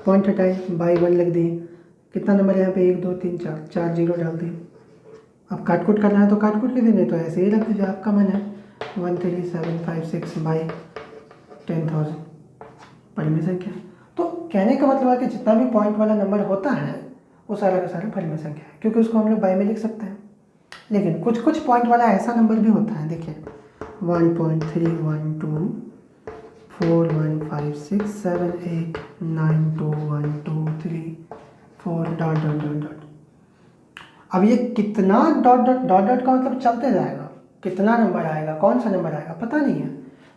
Speaker 1: पॉइंट हटाए, बाई 1 लिख दिए, कितना नंबर है यहाँ पे 1 2 3 4, 4 जीरो डाल दिए। अब काट कूट करना है तो काट कूट के देने, तो ऐसे ही रख दीजिए, आपका मन है 13756 बाई 10,000 परिमेय संख्या। तो कहने का मतलब है कि जितना भी पॉइंट वाला नंबर होता है वो सारा का सारा परिमेय संख्या है, क्योंकि उसको हम लोग बाई में लिख सकते हैं। लेकिन कुछ कुछ पॉइंट वाला ऐसा नंबर भी होता है, देखिए 1.312415678921234 डॉट डॉट डॉट डॉट। अब ये कितना डॉट डॉट डॉट डॉट का मतलब चलते जाएगा, कितना नंबर आएगा, कौन सा नंबर आएगा पता नहीं है।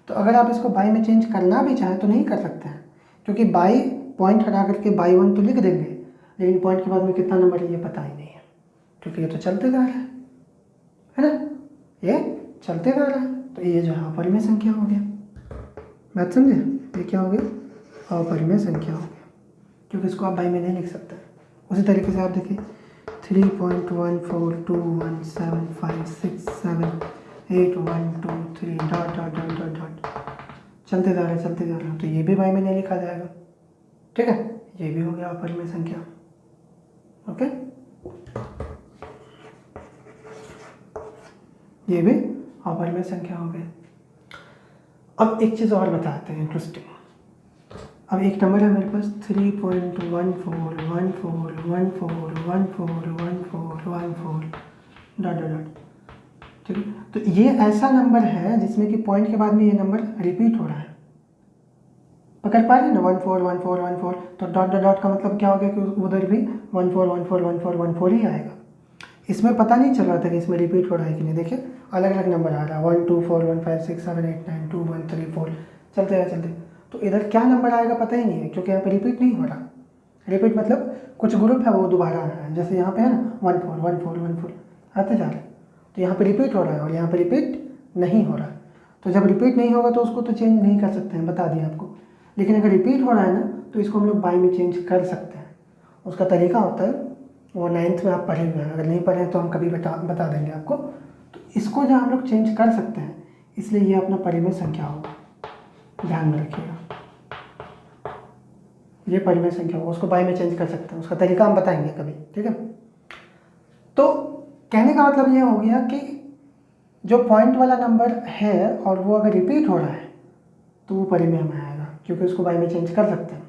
Speaker 1: तो अगर आप इसको बाई में चेंज करना भी चाहें तो नहीं कर सकते हैं, क्योंकि बाई पॉइंट हटा करके बाई 1 तो लिख देंगे, लेकिन पॉइंट के बाद में कितना नंबर है ये पता ही नहीं है, क्योंकि ये तो चलते जा रहा है ना, ये चलते जा रहा है। तो ये जो है अपरिमेय संख्या हो गया। बात समझे, ये क्या हो गया, अपरिमेय संख्या हो गया, क्योंकि इसको आप बाई में नहीं लिख सकते। उसी तरीके से आप देखिए 3.142175678123 dot dot dot dot dot चलते जा रहे चलते जा रहे हैं, तो ये भी बाई में नहीं लिखा जाएगा। ठीक है, ये भी हो गया अपरिमेय संख्या। ओके, ये भी अपरिमेय संख्या हो गई। अब एक चीज़ और बताते हैं इंटरेस्टिंग। अब एक नंबर है मेरे पास 3.141414141414 डॉट डॉट डॉट। ठीक है, तो ये ऐसा नंबर है जिसमें कि पॉइंट के बाद में ये नंबर रिपीट हो रहा है। पकड़ पा रहे हैं ना, 141414, तो डॉट डॉट डॉट का मतलब क्या हो गया कि उधर भी 14141414 ही आएगा। इसमें पता नहीं चल रहा था कि इसमें रिपीट हो रहा है कि नहीं। देखिए अलग अलग नंबर आ रहा है 1 2 4 1 5 6 7 8 9 2 1 3 4 चलते हैं चलते। तो इधर क्या नंबर आएगा पता ही नहीं है, क्योंकि यहाँ पे रिपीट नहीं हो रहा। रिपीट मतलब कुछ ग्रुप है वो दोबारा आ रहा है, जैसे यहाँ पे है ना 1 4 1 4 1 4 आते जा रहे हैं, तो यहाँ पे रिपीट हो रहा है और यहाँ पे रिपीट नहीं हो रहा। तो जब रिपीट नहीं होगा तो उसको तो चेंज नहीं कर सकते हैं, बता दिया आपको। लेकिन अगर रिपीट हो रहा है ना तो इसको हम लोग बाई में चेंज कर सकते हैं। उसका तरीका होता है, वो 9th में आप पढ़े हुए हैं, अगर नहीं पढ़े तो हम कभी बता देंगे आपको। तो इसको जो हम लोग चेंज कर सकते हैं, इसलिए ये अपना परिमेय संख्या होगा, ध्यान में रखिएगा। ये परिमेय संख्या होगा, उसको बाई में चेंज कर सकते हैं, उसका तरीका हम बताएंगे कभी। ठीक है, तो कहने का मतलब ये हो गया कि जो पॉइंट वाला नंबर है और वो अगर रिपीट हो रहा है तो वो परिमेय में आएगा, क्योंकि उसको बाई में चेंज कर सकते हैं।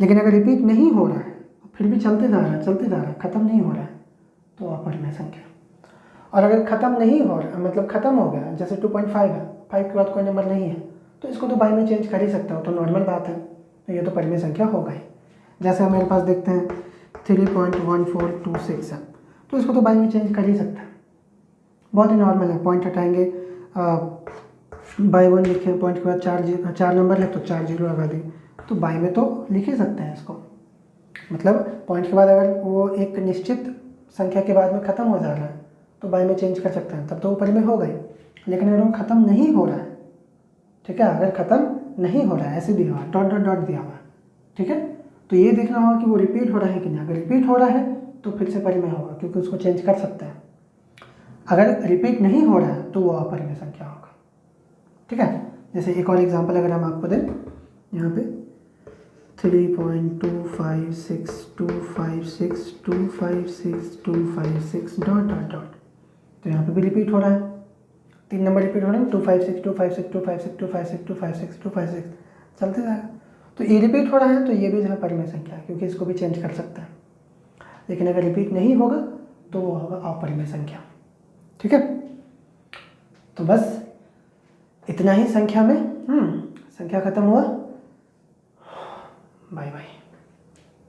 Speaker 1: लेकिन अगर रिपीट नहीं हो रहा है फिर भी चलते जा रहा है चलते जा रहा है, ख़त्म नहीं हो रहा है, तो अपरिमेय संख्या। और अगर ख़त्म नहीं हो रहा मतलब ख़त्म हो गया, जैसे 2.5 है, 5 के बाद कोई नंबर नहीं है, तो इसको तो बाई में चेंज कर ही सकता हो, तो नॉर्मल बात है, तो ये तो परिमेय संख्या होगा ही। जैसे हमारे पास देखते हैं 3.1426 है, तो इसको तो बाई में चेंज कर ही सकता है, बहुत ही नॉर्मल है। पॉइंट हटाएंगे, बाई 1 लिखे, पॉइंट के बाद 4 नंबर है तो 4 जीरो लगा दी, तो बाई में तो लिख ही सकते हैं इसको। मतलब पॉइंट के बाद अगर वो एक निश्चित संख्या के बाद में ख़त्म हो जा रहा है तो बाई में चेंज कर सकते हैं, तब तो वो परिमेय हो गई। लेकिन अगर वो ख़त्म नहीं हो रहा है, ठीक है, अगर ख़त्म नहीं हो रहा है, ऐसे दिया हुआ डॉट डॉट डॉट दिया हुआ, ठीक है, तो ये देखना होगा कि वो रिपीट हो रहा है कि नहीं। अगर रिपीट हो रहा है तो फिर से परिमेय होगा, क्योंकि उसको चेंज कर सकते हैं। अगर रिपीट नहीं हो रहा है तो वो अपरिमेय संख्या होगा। ठीक है, जैसे एक और एग्जांपल अगर हम आपको दें, यहाँ पे 3.256256256256 डॉट डॉट डॉट, तो यहाँ पे भी रिपीट हो रहा है, 3 नंबर रिपीट हो रहे हैं, 256 256 256 256 256 256 चलते जाएगा। तो ये रिपीट हो रहा है तो ये भी जो है परिमेय संख्या है, क्योंकि इसको भी चेंज कर सकते हैं। लेकिन अगर रिपीट नहीं होगा तो वो होगा अपरिमेय संख्या। ठीक है, तो बस इतना ही संख्या में। संख्या खत्म हुआ। Bye bye.